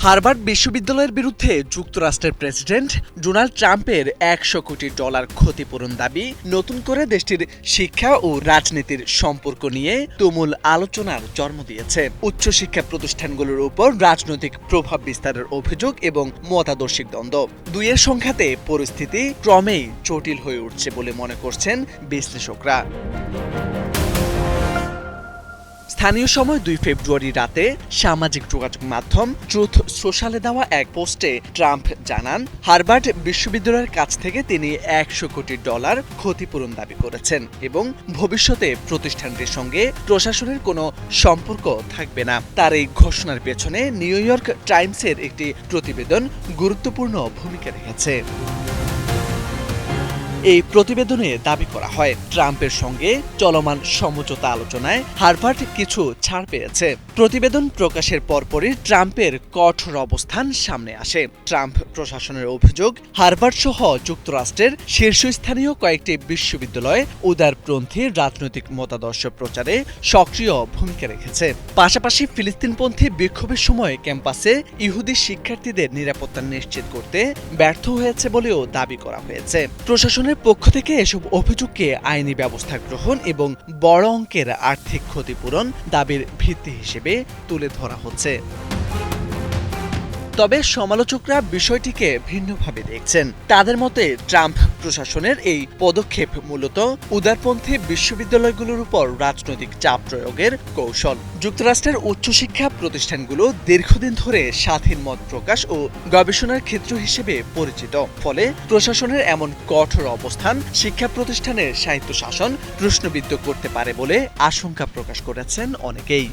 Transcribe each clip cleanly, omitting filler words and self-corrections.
Harvard বিশ্ববিদ্যালয়ের বিরুদ্ধে যুক্তরাষ্ট্রের প্রেসিডেন্ট ডোনাল্ড ট্রাম্পের $100 কোটি ক্ষতিপূরণ দাবি নতুন করে দেশটির শিক্ষা ও রাজনীতির সম্পর্ক নিয়ে তুমুল আলোচনার জন্ম দিয়েছে। উচ্চশিক্ষা প্রতিষ্ঠানগুলোর উপর রাজনৈতিক প্রভাব বিস্তারের অভিযোগ এবং মতাদর্শিক দ্বন্দ্ব দুইয়ের সংঘাতে পরিস্থিতি ক্রমেই জটিল হয়ে উঠছে বলে মনে করছেন বিশ্লেষকরা। স্থানীয় সময় 2 ফেব্রুয়ারি রাতে সামাজিক যোগাযোগ মাধ্যম ট্রুথ সোশ্যালে দেওয়া এক পোস্টে ট্রাম্প জানান, হার্ভার্ড বিশ্ববিদ্যালয়ের কাছ থেকে তিনি $100 কোটি ক্ষতিপূরণ দাবি করেছেন এবং ভবিষ্যতে প্রতিষ্ঠানটির সঙ্গে প্রশাসনের কোনো সম্পর্ক থাকবে না। তার এই ঘোষণার পেছনে নিউ ইয়র্ক টাইমসের একটি প্রতিবেদন গুরুত্বপূর্ণ ভূমিকা রেখেছে। এই প্রতিবেদনে দাবি করা হয়, ট্রাম্পের সঙ্গে চলমান সমঝোতা আলোচনায় হার্ভার্ড কিছু ছাড় পেয়েছে। প্রতিবেদন প্রকাশের পরপরই ট্রাম্পের কঠোর অবস্থান সামনে আসে। ট্রাম্প প্রশাসনের অভিযোগ, হার্ভার্ড সহ যুক্তরাষ্ট্রের শীর্ষস্থানীয় কয়েকটি বিশ্ববিদ্যালয় উদারপন্থী রাজনৈতিক মতাদর্শ প্রচারে সক্রিয় ভূমিকা রেখেছে। পাশাপাশি ফিলিস্তিনপন্থী বিক্ষোভের সময় ক্যাম্পাসে ইহুদি শিক্ষার্থীদের নিরাপত্তা নিশ্চিত করতে ব্যর্থ হয়েছে বলেও দাবি করা হয়েছে। প্রশাসনের পক্ষ থেকে এসব অভিযোগকে আইনি ব্যবস্থা গ্রহণ এবং বড় অঙ্কের আর্থিক ক্ষতিপূরণ দাবির ভিত্তি হিসেবে তুলে ধরা হচ্ছে। তবে সমালোচকরা বিষয়টিকে ভিন্নভাবে দেখছেন। তাদের মতে ট্রাম্প প্রশাসনের এই পদক্ষেপ মূলত উদারপন্থী বিশ্ববিদ্যালয়গুলোর উপর রাজনৈতিক চাপ প্রয়োগের কৌশল। যুক্তরাষ্ট্রের উচ্চশিক্ষা প্রতিষ্ঠানগুলো দীর্ঘদিন ধরে স্বাধীন মত প্রকাশ ও গবেষণার ক্ষেত্র হিসেবে পরিচিত। ফলে প্রশাসনের এমন কঠোর অবস্থান শিক্ষা প্রতিষ্ঠানের স্বায়ত্তশাসন প্রশ্নবিদ্ধ করতে পারে বলে আশঙ্কা প্রকাশ করেছেন অনেকেই।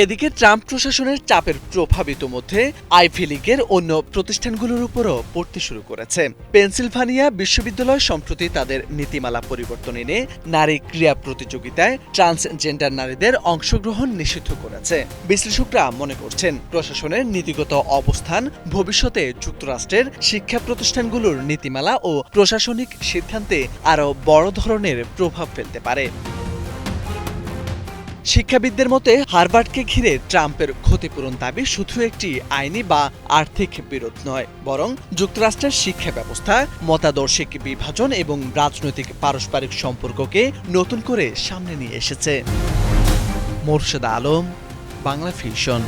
এদিকে ট্রাম্প প্রশাসনের চাপের প্রভাবিত মধ্যে আইভি লীগের অন্য প্রতিষ্ঠানগুলোর উপরও পড়তে শুরু করেছে। পেনসিলভানিয়া বিশ্ববিদ্যালয় সম্প্রতি তাদের নীতিমালা পরিবর্তন এনে নারী ক্রীড়া প্রতিযোগিতায় ট্রান্সজেন্ডার নারীদের অংশগ্রহণ নিষিদ্ধ করেছে। বিশ্লেষকরা মনে করছেন, প্রশাসনের নীতিগত অবস্থান ভবিষ্যতে যুক্তরাষ্ট্রের শিক্ষা প্রতিষ্ঠানগুলোর নীতিমালা ও প্রশাসনিক সিদ্ধান্তে আরও বড় ধরনের প্রভাব ফেলতে পারে। শিক্ষাবিদদের মতে হার্ভার্ডকে ঘিরে ট্রাম্পের ক্ষতিপূরণ দাবি শুধু একটি আইনি বা আর্থিক বিরোধ নয়, বরং যুক্তরাষ্ট্রের শিক্ষা ব্যবস্থা, মতাদর্শিক বিভাজন এবং রাজনৈতিক পারস্পরিক সম্পর্ককে নতুন করে সামনে নিয়ে এসেছে। মোরশেদা আলম, বাংলা ভিশন।